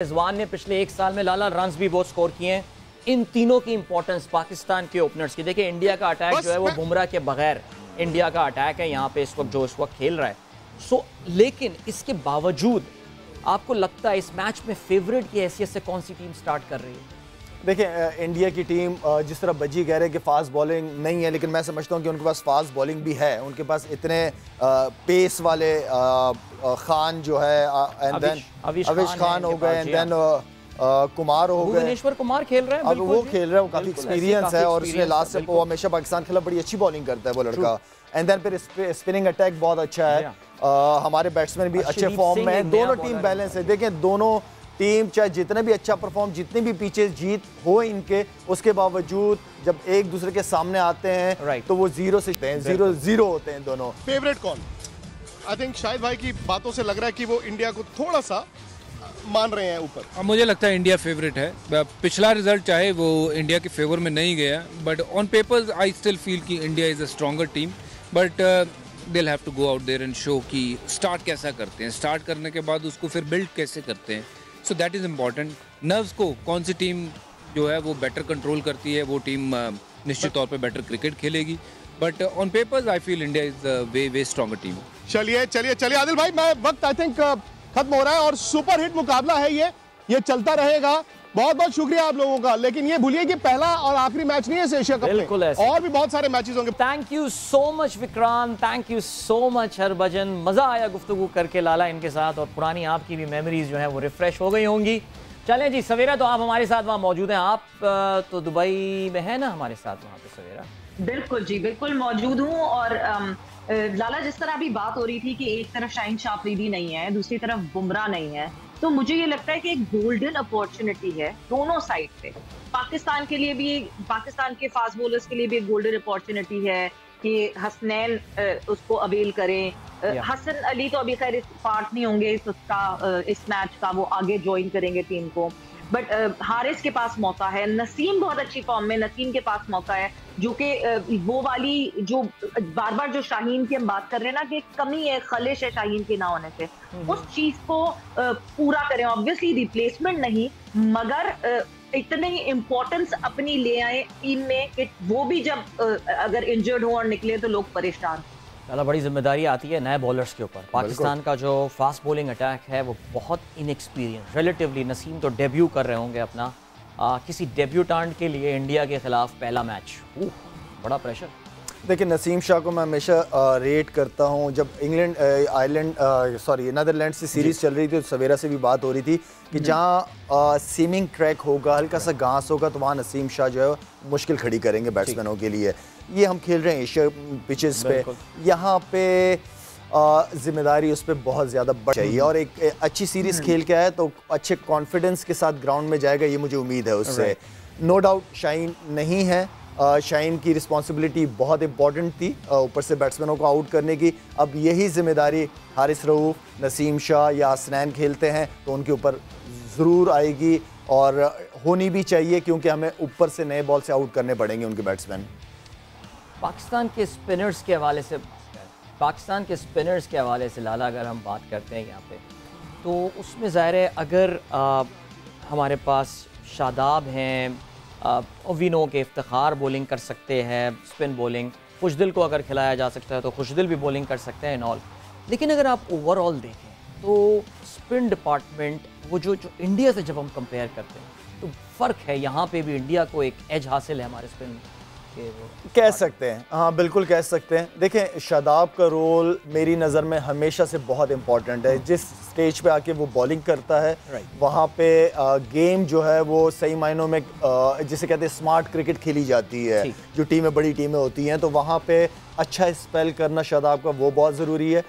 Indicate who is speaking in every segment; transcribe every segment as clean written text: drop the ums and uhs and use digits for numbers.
Speaker 1: रिजवान ने पिछले एक साल में लाला रन्स भी बहुत स्कोर किए हैं। इन तीनों की इंपॉर्टेंस पाकिस्तान के ओपनर्स की देखिए। इंडिया का अटैक जो है वो बुमराह के बगैर इंडिया का अटैक है यहाँ पे इस वक्त खेल रहा है। लेकिन इसके बावजूद आपको लगता है इस मैच में फेवरेट की हैसियत से कौन सी टीम स्टार्ट कर रही है?
Speaker 2: देखिए, इंडिया की टीम जिस तरह बज्जी कह रहे हैं कि फास्ट बॉलिंग नहीं है, लेकिन मैं समझता हूँ कि उनके पास फास्ट बॉलिंग भी है। उनके पास इतने पेस वाले खान जो है एंड देन अविश खान हो गए एंड देन कुमार हो गए,
Speaker 1: भुवनेश्वर कुमार खेल रहे हैं।
Speaker 2: अब वो खेल रहे हैं, वो काफी एक्सपीरियंस है और उसने लास्ट से वो हमेशा पाकिस्तान के खिलाफ बड़ी अच्छी बॉलिंग करता है वो लड़का। एंड देन फिर स्पिनिंग अटैक बहुत अच्छा है। हमारे बैट्समैन भी अच्छे फॉर्म में हैं। दोनों टीम बैलेंस है। देखें, दोनों टीम चाहे जितने भी अच्छा परफॉर्म, जितने भी पीछे जीत हो इनके, उसके बावजूद जब एक दूसरे के सामने आते हैं तो वो जीरो से 0-0 होते हैं दोनों।
Speaker 3: फेवरेट कौन? आई थिंक शाहिद भाई की बातों से लग रहा है कि वो इंडिया को थोड़ा सा मान रहे हैं ऊपर।
Speaker 4: मुझे लगता है इंडिया फेवरेट है। पिछला रिजल्ट चाहे वो इंडिया के फेवर में नहीं गया, but on papers I still feel कि India is a stronger team, but they have to go out there and show कि स्टार्ट कैसा करते हैं, स्टार्ट करने के बाद उसको फिर बिल्ड कैसे करते हैं। So that is important. Nerves को कौन सी टीम जो है वो बेटर कंट्रोल करती है, वो टीम निश्चित तौर पे बेटर क्रिकेट खेलेगी, but on papers I feel India is way stronger team.
Speaker 3: चलिए चलिए चलिए आदिल भाई, मैं वक्त आई थिंक खत्म हो रहा है और सुपर हिट मुकाबला है ये चलता रहेगा। बहुत बहुत शुक्रिया आप लोगों का, लेकिन ये भूलिए कि पहला और आखिरी मैच नहीं है एशिया कप में, और भी बहुत सारे मैचेस होंगे।
Speaker 1: Thank you so much Vikrant, thank you so much Harbhajan. मजा आया गुफ्तगू करके लाला इनके साथ, और पुरानी आपकी भी मेमोरीज जो है वो रिफ्रेश हो गई होंगी। चलें जी, सवेरा तो आप हमारे साथ वहाँ मौजूद हैं। आप तो दुबई में है ना हमारे साथ वहाँ पे सवेरा?
Speaker 5: बिल्कुल जी, बिल्कुल मौजूद हूँ। और लाला, जिस तरह अभी बात हो रही थी कि एक तरफ शाहीन शाह अफरीदी नहीं है, दूसरी तरफ बुमराह नहीं है, तो मुझे ये लगता है कि एक गोल्डन अपॉर्चुनिटी है दोनों साइड पे। पाकिस्तान के लिए भी, पाकिस्तान के फास्ट बॉलर्स के लिए भी एक गोल्डन अपॉर्चुनिटी है कि हसनैन उसको अवेल करें। हसन अली तो अभी खैर पार्ट नहीं होंगे इस मैच का, वो आगे ज्वाइन करेंगे टीम को, बट हारिस के पास मौका है। नसीम बहुत अच्छी फॉर्म में, नसीम के पास मौका है, जो कि वो वाली जो बार बार जो शाहीन की हम बात कर रहे हैं ना कि कमी है, खलिश है शाहीन के ना होने से, उस चीज को पूरा करें। ऑब्वियसली रिप्लेसमेंट नहीं, मगर इतनी इम्पोर्टेंस अपनी ले आए टीम में कि वो भी जब अगर इंजर्ड हो और निकले तो लोग परेशान।
Speaker 1: चला, बड़ी जिम्मेदारी आती है नए बॉलर्स के ऊपर। पाकिस्तान का जो फास्ट बॉलिंग अटैक है वो बहुत इनएक्सपीरियंस रिलेटिवली। नसीम तो डेब्यू कर रहे होंगे अपना, किसी डेब्यूटांट के लिए इंडिया के खिलाफ पहला मैच, बड़ा प्रेशर।
Speaker 2: देखिए, नसीम शाह को मैं हमेशा रेट करता हूँ। जब इंग्लैंड नीदरलैंड से सीरीज़ चल रही थी तो सवेरा से भी बात हो रही थी कि जहाँ सीमिंग ट्रैक होगा, हल्का सा घास होगा, तो वहाँ नसीम शाह जो है मुश्किल खड़ी करेंगे बैट्समैनों के लिए। ये हम खेल रहे हैं एशिया पिचेस पे, यहाँ पे जिम्मेदारी उस पर बहुत ज़्यादा बढ़ चाहिए, और एक अच्छी सीरीज़ खेल के आए तो अच्छे कॉन्फिडेंस के साथ ग्राउंड में जाएगा, ये मुझे उम्मीद है उससे। नो डाउट शाहीन नहीं है, शाहीन की रिस्पॉन्सिबिलिटी बहुत इंपॉर्टेंट थी ऊपर से बैट्समैनों को आउट करने की। अब यही जिम्मेदारी हारिस रऊफ, नसीम शाह या हसनैन खेलते हैं तो उनके ऊपर ज़रूर आएगी, और होनी भी चाहिए, क्योंकि हमें ऊपर से नए बॉल से आउट करने पड़ेंगे उनके बैट्समैन।
Speaker 1: पाकिस्तान के स्पिनर्स के हवाले से लाला अगर हम बात करते हैं यहाँ पे, तो उसमें ज़ाहिर है अगर हमारे पास शादाब हैं, विनो के इफ्तिखार बॉलिंग कर सकते हैं, स्पिन बॉलिंग, खुशदिल को अगर खिलाया जा सकता है तो खुशदिल भी बॉलिंग कर सकते हैं इन ऑल। लेकिन अगर आप ओवरऑल देखें तो स्पिन डिपार्टमेंट वो जो इंडिया से जब हम कंपेयर करते हैं तो फ़र्क है। यहाँ पे भी इंडिया को एक एज हासिल है हमारे स्पिन के,
Speaker 2: कह सकते हैं। हाँ, बिल्कुल कह सकते हैं। देखें, शादाब का रोल मेरी नज़र में हमेशा से बहुत इंपॉर्टेंट है। जिस स्टेज पे आके वो बॉलिंग करता है, वहाँ पे गेम जो है वो सही मायनों में जिसे कहते हैं स्मार्ट क्रिकेट खेली जाती है। जो टीमें, बड़ी टीमें होती हैं, तो वहाँ पे अच्छा स्पेल करना शादाब का वो बहुत ज़रूरी है।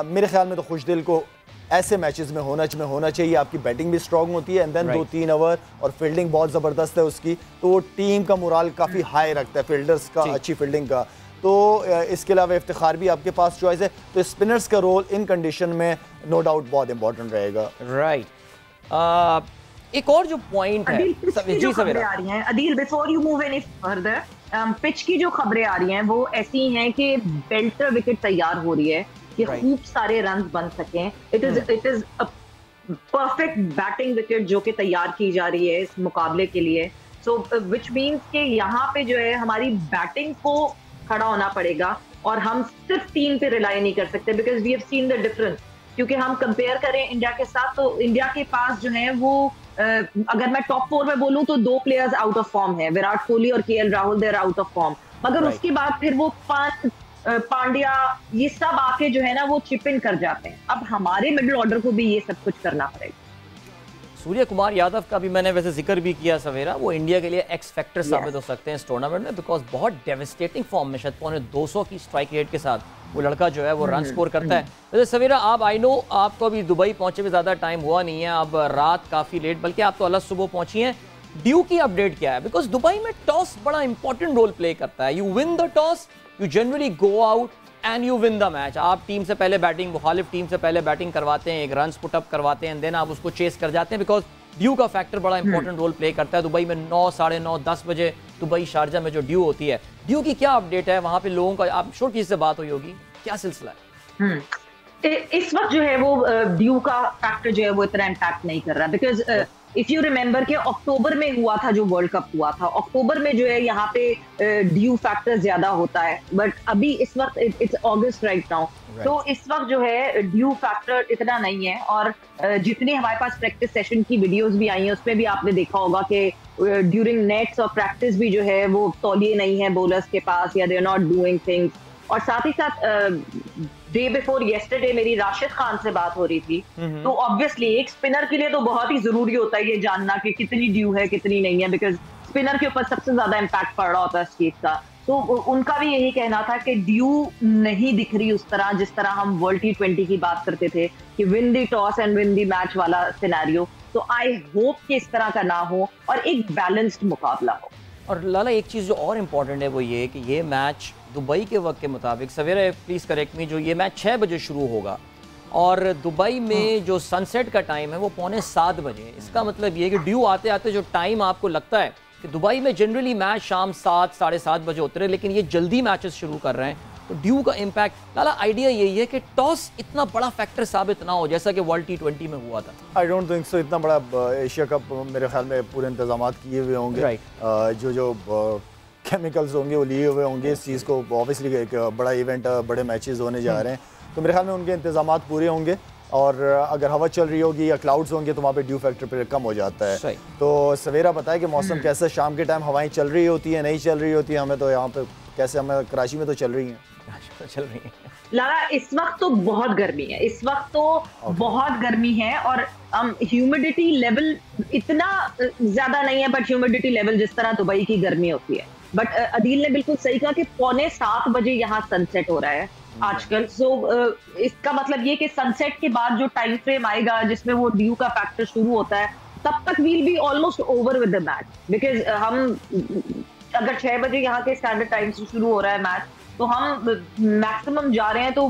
Speaker 2: मेरे ख्याल में तो खुशदिल को ऐसे मैचेस में होना चाहिए। आपकी बैटिंग भी स्ट्रॉन्ग होती है, एंड देन 2-3 ओवर, और फील्डिंग बहुत ज़बरदस्त है उसकी, तो वो टीम का मोराल काफ़ी हाई रखता है, फील्डर्स का, अच्छी फील्डिंग का। तो इसके अलावा इफ्तिखार भी आपके पास चॉइस है, तो स्पिनर्स का रोल इन कंडीशन में नो डाउट बहुत इंपॉर्टेंट रहेगा।
Speaker 1: एक और जो पॉइंट है,
Speaker 5: Adeel, before you move any further, pitch की जो खबरें आ रही हैं वो ऐसी हैं कि बेल्टर विकेट तैयार हो रही है कि खूब सारे रन बन सकें। It is perfect batting wicket जो कि तैयार की जा रही है इस मुकाबले के लिए। सो विच मीन्स कि यहाँ पे जो है हमारी बैटिंग को खड़ा होना पड़ेगा और हम सिर्फ टीम पे रिलाई नहीं कर सकते, because we have seen the difference. क्योंकि हम कंपेयर करें इंडिया के साथ तो इंडिया के पास जो है वो अगर मैं टॉप 4 में बोलूं तो 2 प्लेयर्स आउट ऑफ फॉर्म है, विराट कोहली और KL Rahul, they're out of form. मगर उसके बाद फिर वो पांड्या ये सब आके जो है ना वो चिप इन कर जाते हैं। अब हमारे मिडिल ऑर्डर को भी ये सब कुछ करना पड़ेगा।
Speaker 1: सूर्य कुमार यादव का भी मैंने वैसे जिक्र भी किया सवेरा, वो इंडिया के लिए एक्स फैक्टर साबित हो सकते हैं इस टूर्नामेंट में, बिकॉज बहुत डेविस्टेटिंग फॉर्म में, शायद पौने 200 की स्ट्राइक रेट के साथ वो लड़का जो है वो रन स्कोर करता है। वैसे सवेरा आप, आई नो आपको अभी दुबई पहुंचे में ज़्यादा टाइम हुआ नहीं है, अब रात काफ़ी लेट, बल्कि आप तो अलग सुबह पहुंची हैं। ड्यू की अपडेट क्या है? बिकॉज दुबई में टॉस बड़ा इंपॉर्टेंट रोल प्ले करता है। You win the toss, you generally go out and you win the match. आप टीम से पहले बैटिंग, मुखालिफ टीम से पहले बैटिंग करवाते हैं, एक रन पुट अप करवाते हैं, देन आप उसको चेस कर जाते हैं, बिकॉज ड्यू का फैक्टर बड़ा इंपॉर्टेंट रोल प्ले करता है। दुबई में 9, साढ़े 9, 10 बजे दुबई शारजा में जो ड्यू होती है, ड्यू की क्या अपडेट है वहां पे लोगों का? आप श्योर किसी से बात हुई होगी, क्या सिलसिला है?
Speaker 5: इस वक्त जो है वो ड्यू का फैक्टर जो है वो इतना इम्पैक्ट नहीं कर रहा, बिकॉज इफ यू रिमेंबर कि अक्टूबर में हुआ था जो वर्ल्ड कप हुआ था, अक्टूबर में जो है यहाँ पे ड्यू फैक्टर ज्यादा होता है, बट अभी इस वक्त इट्स अगस्त राइट नाउ, तो इस वक्त जो है ड्यू फैक्टर इतना नहीं है। और जितने हमारे पास प्रैक्टिस सेशन की वीडियोस भी आई हैं उसमें भी आपने देखा होगा कि ड्यूरिंग नेट्स और प्रैक्टिस भी जो है वो तौलिए नहीं है बॉलर्स के पास, या they are not doing things. और साथ ही साथ डे बिफोर येस्टरडे मेरी राशिद खान से बात हो रही थी, तो ऑब्वियसली एक स्पिनर के लिए तो बहुत ही जरूरी होता है ये जानना कि कितनी ड्यू है कितनी नहीं है, बिकॉज स्पिनर के ऊपर सबसे ज्यादा इम्पैक्ट पड़ रहा होता है इस चीज का। तो उनका भी यही कहना था कि ड्यू नहीं दिख रही उस तरह जिस तरह हम वर्ल्ड T20 की बात करते थे कि win the toss and win the match वाला सिनेरियो। तो आई होप कि इस तरह का ना हो और एक बैलेंस्ड मुकाबला हो।
Speaker 1: और लाला एक चीज़ जो और इम्पॉर्टेंट है वो ये कि ये मैच दुबई के वक्त के मुताबिक, सवेरे प्लीज़ करेक्ट मी, जो ये मैच 6 बजे शुरू होगा और दुबई में जो सनसेट का टाइम है वो पौने 7 बजे। इसका मतलब ये कि ड्यू आते आते जो टाइम आपको लगता है कि दुबई में जनरली मैच शाम 7, साढ़े 7 बजे उतरे, लेकिन ये जल्दी मैचेस शुरू कर रहे हैं, तो ड्यू का इम्पैक्ट लाला आइडिया यही है कि टॉस इतना बड़ा फैक्टर साबित ना हो जैसा कि वर्ल्ड T20 में हुआ था।
Speaker 2: I don't think so. इतना बड़ा एशिया कप मेरे ख्याल में पूरे इंतजाम किए हुए होंगे, जो केमिकल्स होंगे वो लिए हुए होंगे इस चीज़ को। ऑब्वियसली एक बड़ा इवेंट, बड़े मैचेस होने जा रहे हैं, तो मेरे ख्याल में उनके इंतजाम पूरे होंगे। और अगर हवा चल रही होगी या क्लाउड्स होंगे तो वहाँ पे ड्यू फैक्टर पे कम हो जाता है। तो सवेरा बताए कि मौसम कैसा, शाम के टाइम हवाएं चल रही होती है, नहीं चल रही होती है? हमें तो यहाँ पे कैसे, हमें कराची में तो चल रही हैं।
Speaker 1: चल रही है
Speaker 5: लाला, इस वक्त तो बहुत गर्मी है, इस वक्त तो बहुत गर्मी है और ह्यूमिडिटी लेवल इतना ज्यादा नहीं है, बट ह्यूमिडिटी लेवल जिस तरह दुबई की गर्मी होती है। बट अदील ने बिल्कुल सही कहा कि पौने 7 बजे यहाँ सनसेट हो रहा है आजकल। सो इसका मतलब ये कि सनसेट के बाद जो टाइम फ्रेम आएगा जिसमें वो ड्यू का फैक्टर शुरू होता है, तब तक we'll be almost over with the match, because हम अगर 6 बजे यहाँ के स्टैंडर्ड टाइम से शुरू हो रहा है मैच, तो हम मैक्सिमम जा रहे हैं तो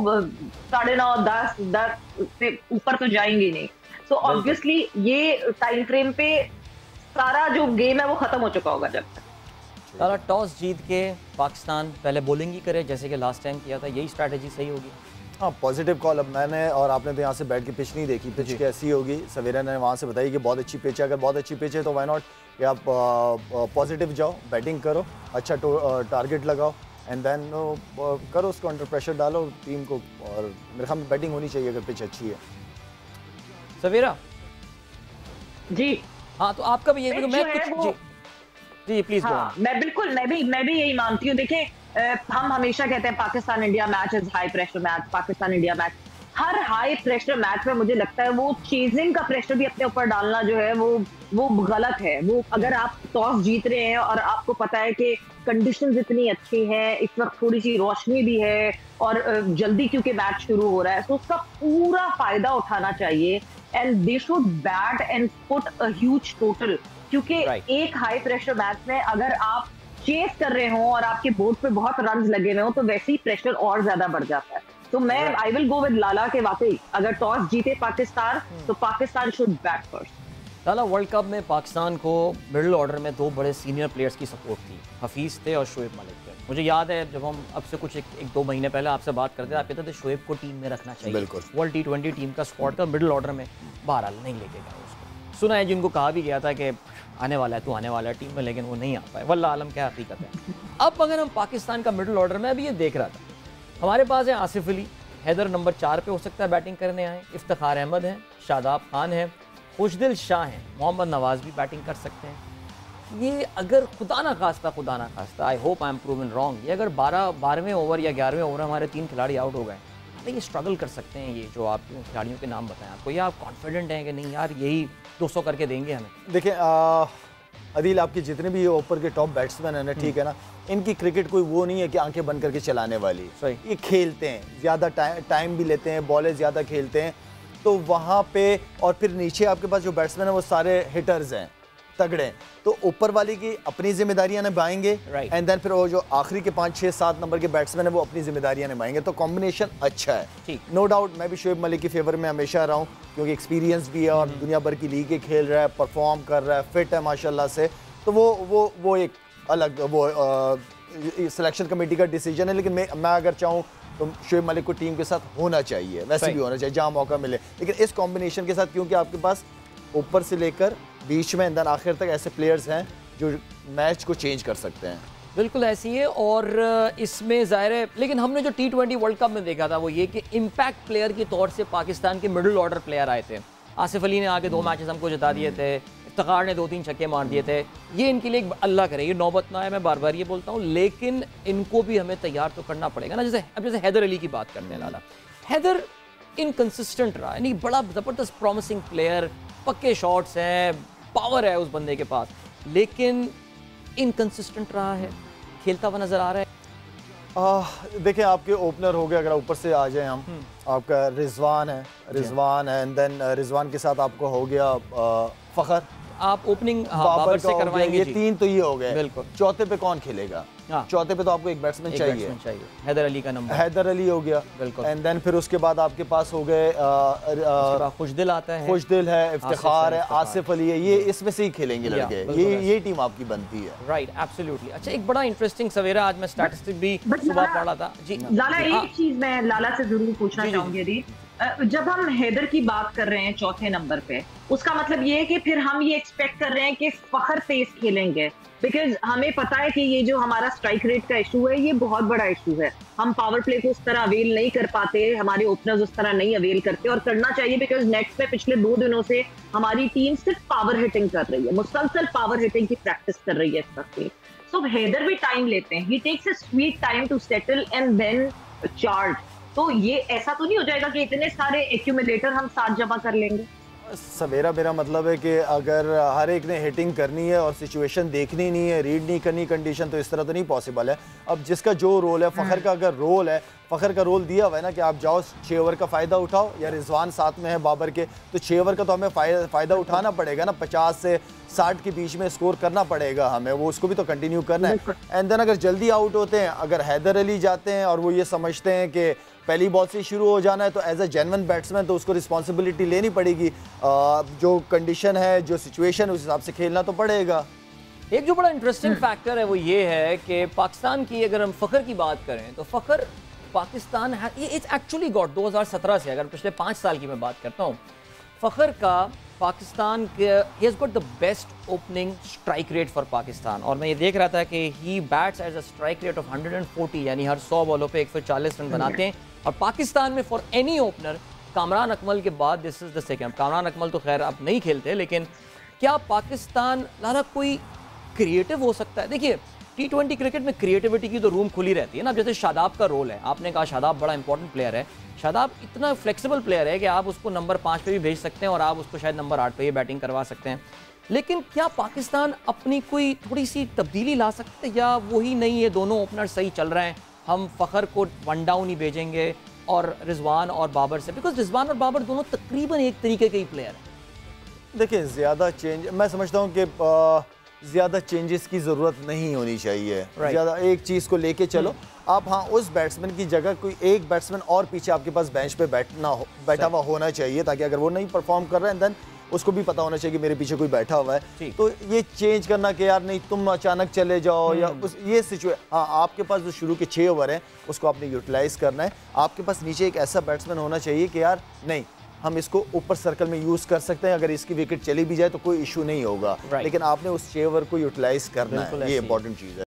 Speaker 5: 9:30, 10 से ऊपर तो जाएंगे नहीं। सो ऑब्वियसली ये टाइम फ्रेम पे सारा जो गेम है वो खत्म हो चुका होगा जब तक।
Speaker 1: सारा टॉस जीत के पाकिस्तान पहले बॉलिंग ही करे जैसे कि लास्ट टाइम किया था, यही स्ट्रैटेजी सही होगी?
Speaker 2: हाँ, पॉजिटिव कॉल। अब मैंने और आपने तो यहाँ से बैठ के पिच नहीं देखी, पिच कैसी होगी सवेरा ने वहाँ से बताई कि बहुत अच्छी पिच है। अगर बहुत अच्छी पिच है तो वाई नॉट कि आप पॉजिटिव जाओ, बैटिंग करो, अच्छा टारगेट लगाओ एंड देन करो उसको, अंडर प्रेशर डालो टीम को। और मेरे ख्याल में बैटिंग होनी चाहिए अगर पिच अच्छी है।
Speaker 1: सवेरा
Speaker 5: जी
Speaker 1: हाँ, तो आपका भी यही, मैं कुछ जी प्लीज गो ऑन।
Speaker 5: मैं भी यही मानती हूँ। देखिए हम हमेशा कहते हैं Pakistan India match is high pressure match, Pakistan India match. Her high pressure match में मुझे लगता है वो चेजिंग का प्रेशर भी अपने ऊपर डालना जो है वो गलत है। वो अगर आप टॉस जीत रहे हैं और आपको पता है कि कंडीशंस इतनी अच्छी हैं, इस वक्त थोड़ी सी रोशनी भी है और जल्दी क्योंकि मैच शुरू हो रहा है, तो उसका पूरा फायदा उठाना चाहिए and they should bat and put a huge total. क्योंकि एक हाई प्रेशर मैच में अगर आप चेस कर रहे हो और आपके बोर्ड पे बहुत रन लगे हुए हो तो वैसे ही प्रेशर और ज्यादा बढ़ जाता है। तो मैं आई विल गो विद लाला के वाकई अगर टॉस जीते पाकिस्तान तो Pakistan should bat first.
Speaker 1: Lala, world cup में पाकिस्तान को मिडिल ऑर्डर में 2 बड़े सीनियर प्लेयर्स की सपोर्ट थी, हफीज थे और शोएब मलिक थे। मुझे याद है जब हम अब से कुछ एक 2 महीने पहले आपसे बात करते थे, आप कहते थे शोएब को टीम में रखना चाहिए, वर्ल्ड T20 टीम का स्क्वाड का मिडिल ऑर्डर में। बहरहाल नहीं लेके गए उसको। सुना है जिनको कहा भी गया था कि आने वाला है, तू आने वाला है टीम में, लेकिन वो नहीं आ पाए। वल्लाह आलम क्या हकीकत है। अब अगर हम पाकिस्तान का मिडिल ऑर्डर में अभी ये देख रहा था, हमारे पास है आसिफ अली, हैदर नंबर 4 पे हो सकता है बैटिंग करने आए, इफ्तिखार अहमद हैं, शादाब खान है, खुशदिल शाह हैं, मोहम्मद नवाज भी बैटिंग कर सकते हैं। ये अगर खुदा ना खास्ता, I hope I am proven wrong, ये अगर 12वें ओवर या 11वें ओवर हमारे 3 खिलाड़ी आउट हो गए तो ये स्ट्रगल कर सकते हैं। ये जो आप खिलाड़ियों के नाम बताएं आपको, या आप कॉन्फिडेंट हैं कि नहीं यार यही 200 करके देंगे हमें?
Speaker 2: देखिए अदील, आपके जितने भी ऊपर के टॉप बैट्समैन हैं ना, ठीक है ना, इनकी क्रिकेट कोई वो नहीं है कि आंखें बंद करके चलाने वाली। ये खेलते हैं, ज़्यादा टाइम भी लेते हैं, बॉलें ज़्यादा खेलते हैं, तो वहाँ पे और फिर नीचे आपके पास जो बैट्समैन हैं वो सारे हिटर्स हैं, तगड़े हैं, तो ऊपर वाले की अपनी जिम्मेदारियां निभाएंगे एंड देन फिर वो जो आखिरी के 5, 6, 7 नंबर के बैट्समैन हैं वो अपनी जिम्मेदारियां निभाएंगे। तो कॉम्बिनेशन अच्छा है, नो डाउट। मैं भी शोएब मलिक की फेवर में हमेशा रहा हूँ, क्योंकि एक्सपीरियंस भी है और दुनिया भर की लीगें खेल रहा है, परफॉर्म कर रहा है, फिट है माशाल्लाह से। तो वो एक अलग सिलेक्शन कमेटी का डिसीजन है, लेकिन मैं अगर चाहूँ तो शोएब मलिक को टीम के साथ होना चाहिए, वैसे भी होना चाहिए जहाँ मौका मिले। लेकिन इस कॉम्बिनेशन के साथ, क्योंकि आपके पास ऊपर से लेकर बीच में अंदर आखिर तक ऐसे प्लेयर्स हैं जो मैच को चेंज कर सकते हैं।
Speaker 1: बिल्कुल ऐसी है। और इसमें ज़ाहिर है, लेकिन हमने जो T20 वर्ल्ड कप में देखा था वो ये कि इम्पैक्ट प्लेयर के तौर से पाकिस्तान के मिडिल ऑर्डर प्लेयर आए थे। आसिफ अली ने आके 2 मैचेस हमको जिता दिए थे, इफ्तिखार ने 2-3 छक्के मार दिए थे। ये इनके लिए अल्लाह करे ये नौबत ना है, मैं बार बार ये बोलता हूँ, लेकिन इनको भी हमें तैयार तो करना पड़ेगा ना। जैसे हैदर अली की बात करते हैं, लाला हैदर इनकंसिस्टेंट रहा, यानी बड़ा ज़बरदस्त प्रॉमिसिंग प्लेयर, पक्के शॉट्स हैं, पावर है उस बंदे के पास, लेकिन इनकंसिस्टेंट रहा है, खेलता हुआ नजर आ रहा है।
Speaker 2: देखिए आपके ओपनर हो गए, अगर ऊपर से आ जाए हम, आपका रिजवान है एंड देन रिजवान के साथ आपको हो गया फ़खर,
Speaker 1: आप ओपनिंग बाबर से करवाएंगे।
Speaker 2: ये 3 तो ये हो गए।
Speaker 1: बिल्कुल।
Speaker 2: चौथे पे कौन खेलेगा? चौथे पे तो आपको एक बैट्समैन चाहिए।
Speaker 1: हैदर अली का नंबर,
Speaker 2: हैदर अली हो गया।
Speaker 1: बिल्कुल।
Speaker 2: एंड देन फिर उसके बाद आपके पास हो गए
Speaker 1: खुशदिल आता है,
Speaker 2: खुशदिल है, इफ्तिखार है, आसिफ अली है, ये इसमें से ही खेलेंगे लड़के। ये टीम आपकी बनती है।
Speaker 1: Right, absolutely. अच्छा, एक बड़ा इंटरेस्टिंग सवेरा आज मैं स्टैटिस्टिक भी सुबह पढ़ा था जी।
Speaker 5: लाला, एक चीज मैं लाला से जरूर पूछना चाहूंगी। जब हम हैदर की बात कर रहे हैं चौथे नंबर पे, उसका मतलब ये है कि फिर हम ये एक्सपेक्ट कर रहे हैं कि फखर तेज खेलेंगे, बिकॉज हमें पता है कि ये जो हमारा स्ट्राइक रेट का इशू है ये बहुत बड़ा इशू है। हम पावर प्ले को उस तरह अवेल नहीं कर पाते, हमारे ओपनर्स उस तरह नहीं अवेल करते, और करना चाहिए बिकॉज नेट्स में पिछले 2 दिनों से हमारी टीम सिर्फ पावर हिटिंग कर रही है, मुसलसल पावर हिटिंग की प्रैक्टिस कर रही है इस वक्त। सो हैदर भी टाइम लेते हैं, he takes a sweet time to settle and then charge. तो ये ऐसा तो नहीं हो जाएगा कि इतने सारे एक्यूमुलेटर हम साथ जमा कर लेंगे?
Speaker 2: सवेरा मेरा मतलब है कि अगर हर एक ने हिटिंग करनी है और सिचुएशन देखनी नहीं है, रीड नहीं करनी कंडीशन, तो इस तरह तो नहीं पॉसिबल है। अब जिसका जो रोल है, फ़खर का अगर रोल है, फ़खर का रोल दिया हुआ है ना कि आप जाओ 6 ओवर का फ़ायदा उठाओ, या रिजवान साथ में है बाबर के, तो 6 ओवर का तो हमें फ़ायदा उठाना पड़ेगा ना, 50 से 60 के बीच में स्कोर करना पड़ेगा हमें, वो उसको भी तो कंटिन्यू करना है। एंड देन अगर जल्दी आउट होते हैं, अगर हैदर अली जाते हैं और वो ये समझते हैं कि पहली बॉल से शुरू हो जाना है, तो एज अ जेन्युइन बैट्समैन तो उसको रिस्पॉन्सिबिलिटी लेनी पड़ेगी। जो कंडीशन है, जो सिचुएशन, उस हिसाब से खेलना तो पड़ेगा।
Speaker 1: एक जो बड़ा इंटरेस्टिंग फैक्टर है वो ये है कि पाकिस्तान की अगर हम फ़खर की बात करें तो Fakhar Pakistan it's actually got 2017 से, अगर पिछले 5 साल की मैं बात करता हूँ, फ़खर का पाकिस्तान के he has got the best opening strike rate for Pakistan. और मैं ये देख रहा था कि he bats at a strike rate of 140, यानी हर 100 बॉलों पे 140 रन बनाते हैं। और पाकिस्तान में for any opener, Kamran Akmal के बाद this is the second. Kamran Akmal तो खैर अब नहीं खेलते, लेकिन क्या पाकिस्तान लाला कोई क्रिएटिव हो सकता है? देखिए T20 क्रिकेट में क्रिएटिविटी की तो रूम खुली रहती है ना। अब जैसे शादाब का रोल है, आपने कहा शादाब बड़ा इंपॉर्टेंट प्लेयर है, शादाब इतना फ्लेक्सिबल प्लेयर है कि आप उसको नंबर 5 पे भी भेज सकते हैं और आप उसको शायद नंबर 8 पे ही बैटिंग करवा सकते हैं। लेकिन क्या पाकिस्तान अपनी कोई थोड़ी सी तब्दीली ला सकते हैं, या वही नहीं, ये दोनों ओपनर सही चल रहे हैं, हम फ़खर को 1 डाउन ही भेजेंगे और रिजवान और बाबर से, बिकॉज रिजवान और बाबर दोनों तकरीबन एक तरीके के ही प्लेयर हैं।
Speaker 2: देखिए ज़्यादा चेंज, मैं समझता हूँ कि ज़्यादा चेंजेस की ज़रूरत नहीं होनी चाहिए। ज़्यादा एक चीज़ को लेके चलो आप, हाँ उस बैट्समैन की जगह कोई एक बैट्समैन और पीछे आपके पास बेंच पे बैठा हुआ होना चाहिए, ताकि अगर वो नहीं परफॉर्म कर रहे हैं देन उसको भी पता होना चाहिए कि मेरे पीछे कोई बैठा हुआ है। तो ये चेंज करना कि यार नहीं तुम अचानक चले जाओ, या ये सिचुएशन, हाँ आपके पास जो शुरू के 6 ओवर हैं उसको आपने यूटिलाइज करना है। आपके पास नीचे एक ऐसा बैट्समैन होना चाहिए कि यार नहीं हम इसको ऊपर सर्कल में यूज़ कर सकते हैं। अगर इसकी विकेट चली भी जाए तो कोई इशू नहीं होगा, लेकिन आपने उस चेवर को यूटिलाइज करना है, ये इंपॉर्टेंट चीज़ है।